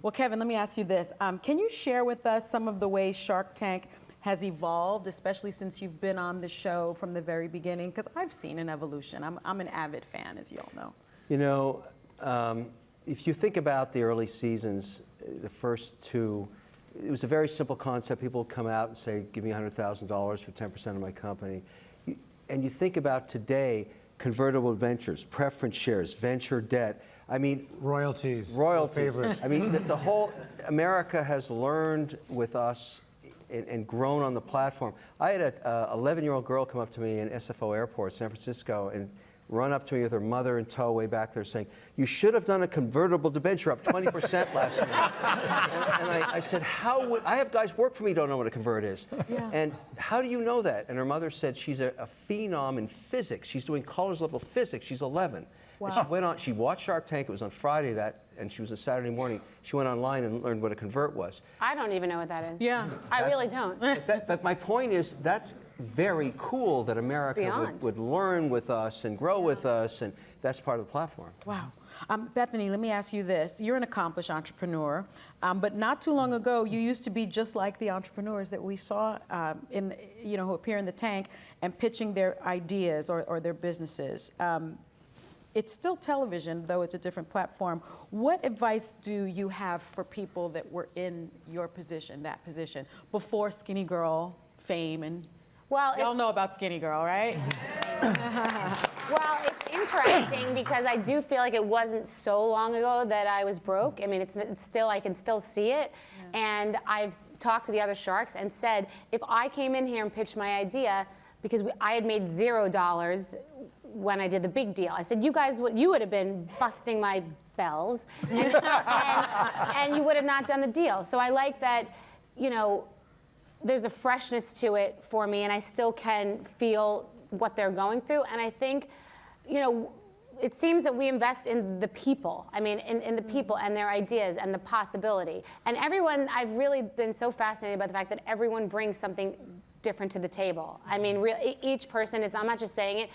Well, Kevin, let me ask you this. Can you share with us some of the ways Shark Tank has evolved, especially since you've been on the show from the very beginning? Because I've seen an evolution. I'm an avid fan, as you all know. You know, if you think about the early seasons, the first two, it was a very simple concept. People would come out and say, give me $100,000 for 10% of my company. And you think about today, convertible debentures, preference shares, venture debt. I mean, royalties. Favorite. I mean, the whole America has learned with us and grown on the platform. I had an 11-year-old girl come up to me in SFO Airport, San Francisco, and run up to me with her mother in tow way back there saying, you should have done a convertible debenture up 20% last year. and I said, how would, I have guys work for me who don't know what a convert is. Yeah. And how do you know that? And her mother said she's a phenom in physics. She's doing college level physics. She's 11. Wow. And she went on, she watched Shark Tank, it was on Friday and she was a Saturday morning. She went online and learned what a convert was. I don't even know what that is. Yeah. I really don't. But my point is, that's very cool that America would learn with us and grow with us, and that's part of the platform. Wow. Bethany, let me ask you this. You're an accomplished entrepreneur, but not too long ago, you used to be just like the entrepreneurs that we saw who appear in the tank and pitching their ideas or their businesses. It's still television, though it's a different platform. What advice do you have for people that were in your position, that position, before Skinny Girl fame? And well, y'all know about Skinny Girl, right? Well, it's interesting because I do feel like it wasn't so long ago that I was broke. I mean, it's still, I can still see it. Yeah. And I've talked to the other sharks and said, if I came in here and pitched my idea, because I had made $0 when I did the big deal. I said, you guys, you would have been busting my bells, and you would have not done the deal. So I like that, you know, there's a freshness to it for me, and I still can feel what they're going through. And I think, you know, it seems that we invest in the people. I mean, in the people and their ideas and the possibility. And everyone, I've really been so fascinated by the fact that everyone brings something different to the table. I mean, each person is, I'm not just saying it,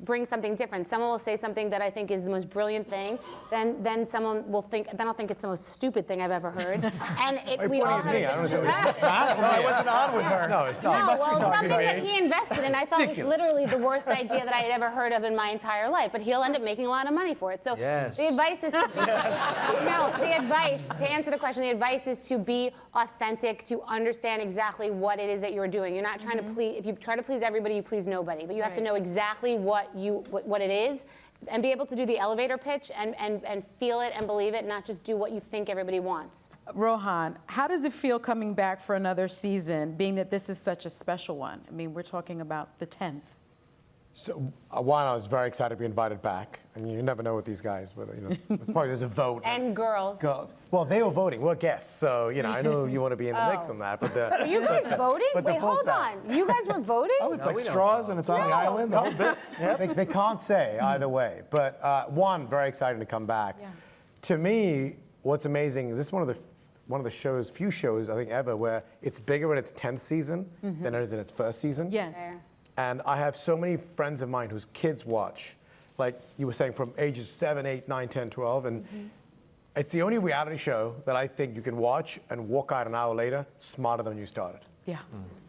bring something different. Someone will say something that I think is the most brilliant thing. Then someone will think. Then I'll think it's the most stupid thing I've ever heard. And we all have a different perspective. I wasn't on with her. No, it's not. No, well, something that he invested in, I thought was literally the worst idea that I had ever heard of in my entire life. But he'll end up making a lot of money for it. So the advice is to be, the advice, to answer the question, the advice is to be authentic, to understand exactly what it is that you're doing. You're not trying to please. If you try to please everybody, you please nobody. But you have to know exactly what it is, and be able to do the elevator pitch and feel it and believe it, not just do what you think everybody wants. Rohan, how does it feel coming back for another season, being that this is such a special one? I mean, we're talking about the 10th. So, one, I was very excited to be invited back. I mean, you never know with these guys, whether, you know, probably there's a vote. And girls. Girls. Well, they were voting. We're guests, so, you know, I know you want to be in the mix on that. But were you guys voting? Wait, hold on. You guys were voting? Oh, it's like straws and it's on the island. The whole bit. Yep. They can't say either way. But one, very excited to come back. Yeah. To me, what's amazing is this is one of the shows, few shows I think ever, where it's bigger in its 10th season than it is in its first season. Yes. And I have so many friends of mine whose kids watch, like you were saying, from ages 7, 8, 9, 10, 12. And it's the only reality show that I think you can watch and walk out an hour later smarter than you started. Yeah.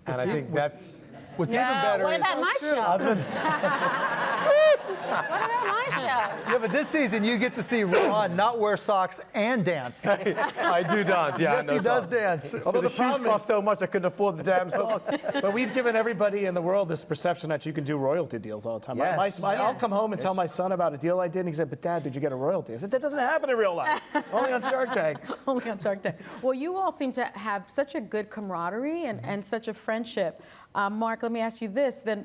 And I think that's... What's even better What about my show? What about my show? Yeah, but this season you get to see Ron not wear socks and dance. I do dance, yeah. Yes, he does dance. Although the shoes cost so much I couldn't afford the damn socks. But we've given everybody in the world this perception that you can do royalty deals all the time. Yes. I'll come home and tell my son about a deal I did, and he said, but Dad, did you get a royalty? I said, that doesn't happen in real life. Only on Shark Tank. Only on Shark Tank. Well, you all seem to have such a good camaraderie and such a friendship. Mark, let me ask you this, then,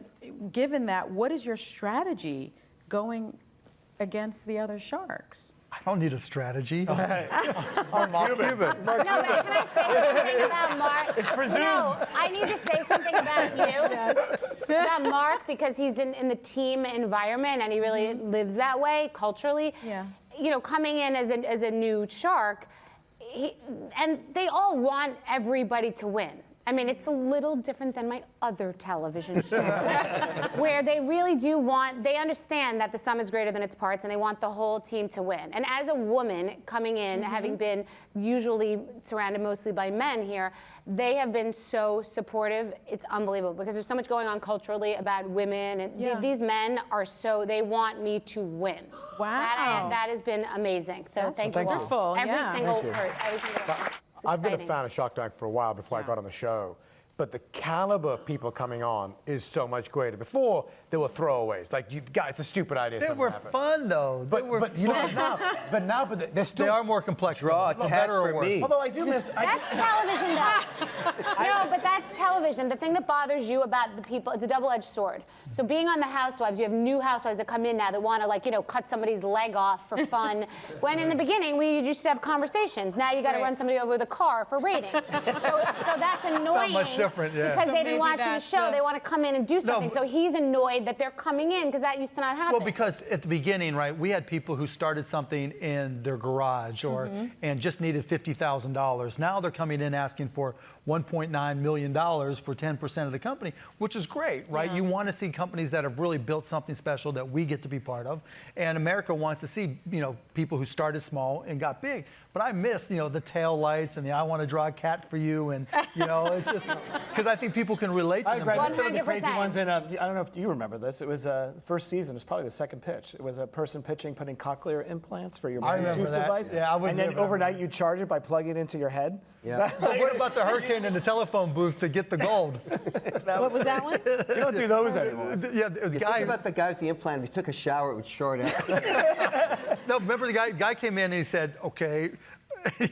given that, what is your strategy going against the other sharks? I don't need a strategy. It's Mark Cuban. No, but can I say something about Mark? It's presumed. No, I need to say something about you. About Mark, because he's in the team environment and he really lives that way culturally. Yeah. You know, coming in as a new shark, and they all want everybody to win. I mean, it's a little different than my other television show, where they really do they understand that the sum is greater than its parts, and they want the whole team to win. And as a woman coming in, having been usually surrounded mostly by men here, they have been so supportive. It's unbelievable, because there's so much going on culturally about women, and these men are they want me to win. Wow. That has been amazing. So thank you all. wonderful. Every Yeah. single person. I've been a fan of Shark Tank for a while before I got on the show. But the caliber of people coming on is so much greater. Before, there were throwaways. Like, you guys, it's a stupid idea. They were fun, though. But you know, now, they're still. They are more complex. Draw a for cat better or for worse. me. Although I do miss. That's television, though. No, but that's television. The thing that bothers you about the people, it's a double-edged sword. So being on the Housewives, you have new housewives that come in now that want to, like, you know, cut somebody's leg off for fun. When in the beginning, we used to have conversations. Now you got to run somebody over with a car for ratings. So that's annoying. Not much different, yeah. Because So they've been maybe watching the that's, show. They want to come in and do something. but- So he's annoyed that they're coming in, because that used to not happen. Well, because at the beginning, right, we had people who started something in their garage and just needed $50,000. Now they're coming in asking for $1.9 million for 10% of the company, which is great, right? You want to see companies that have really built something special that we get to be part of. And America wants to see, you know, people who started small and got big. But I miss, you know, the tail lights and the I want to draw a cat for you, and, you know, it's just because I think people can relate to I them. agree. Some of the crazy 100%. ones in, I don't know if you remember this. It was first season. It was probably the second pitch. It was a person pitching putting cochlear implants for your I Bluetooth remember that. device. Yeah, I was and there, then but I overnight remember. you charge it by plugging it into your head. Yeah. But what about the hurricane in the telephone booth to get the gold? What was that one? You don't do those anymore. Yeah, the You guy. think about the guy with the implant. If he took a shower, it would short out. No, remember the guy came in and he said, "Okay."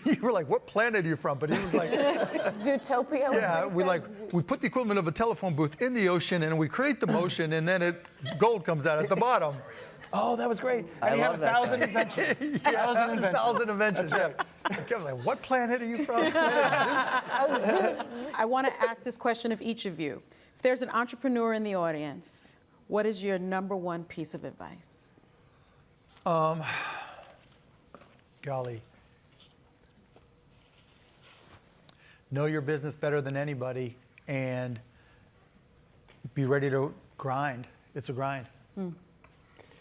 You were like, "What planet are you from?" But he was like, Zootopia. was "Yeah, what he said. we put the equivalent of a telephone booth in the ocean and we create the motion and then gold comes out at the bottom." Oh, that was and I you have love that 1,000 guy. inventions. Yeah, 1,000 inventions. 1,000 inventions. Yeah. I was like, "What planet are you from?" I want to ask this question of each of you. If there's an entrepreneur in the audience, what is your number one piece of advice? Golly. Know your business better than anybody and be ready to grind. It's a grind.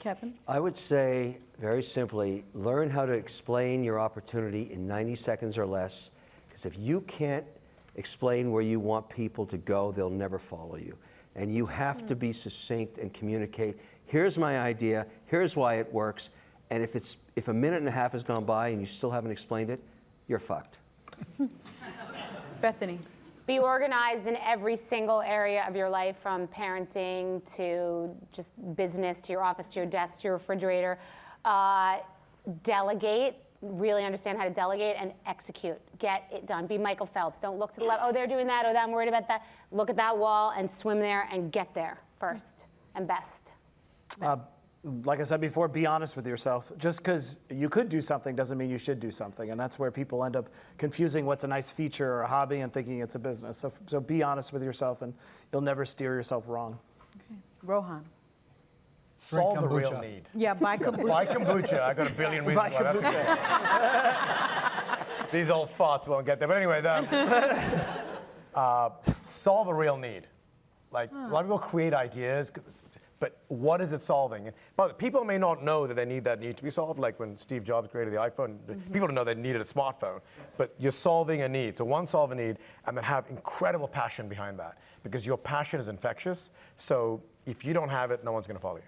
Kevin? I would say, very simply, learn how to explain your opportunity in 90 seconds or less. Because if you can't explain where you want people to go, they'll never follow you. And you have to be succinct and communicate, here's my idea, here's why it works. And if a minute and a half has gone by and you still haven't explained it, you're fucked. Bethany? Be organized in every single area of your life, from parenting to just business, to your office, to your desk, to your refrigerator. Delegate, really understand how to delegate, and execute. Get it done. Be Michael Phelps. Don't look to the left, oh, they're doing that, oh, I'm worried about that. Look at that wall and swim there and get there first and best. Like I said before, be honest with yourself. Just because you could do something doesn't mean you should do something. And that's where people end up confusing what's a nice feature or a hobby and thinking it's a business. So be honest with yourself, and you'll never steer yourself wrong. Okay. Rohan? Solve the real kombucha. need. Yeah, buy kombucha. Buy kombucha. I got a billion reasons why that's These old farts won't get there. But anyway, solve a real need. Like, a lot of people create ideas, but what is it solving? But people may not know that they need that need to be solved. Like when Steve Jobs created the iPhone, people don't know they needed a smartphone. But you're solving a need. So one, solve a need, and then have incredible passion behind that. Because your passion is infectious. So if you don't have it, no one's going to follow you.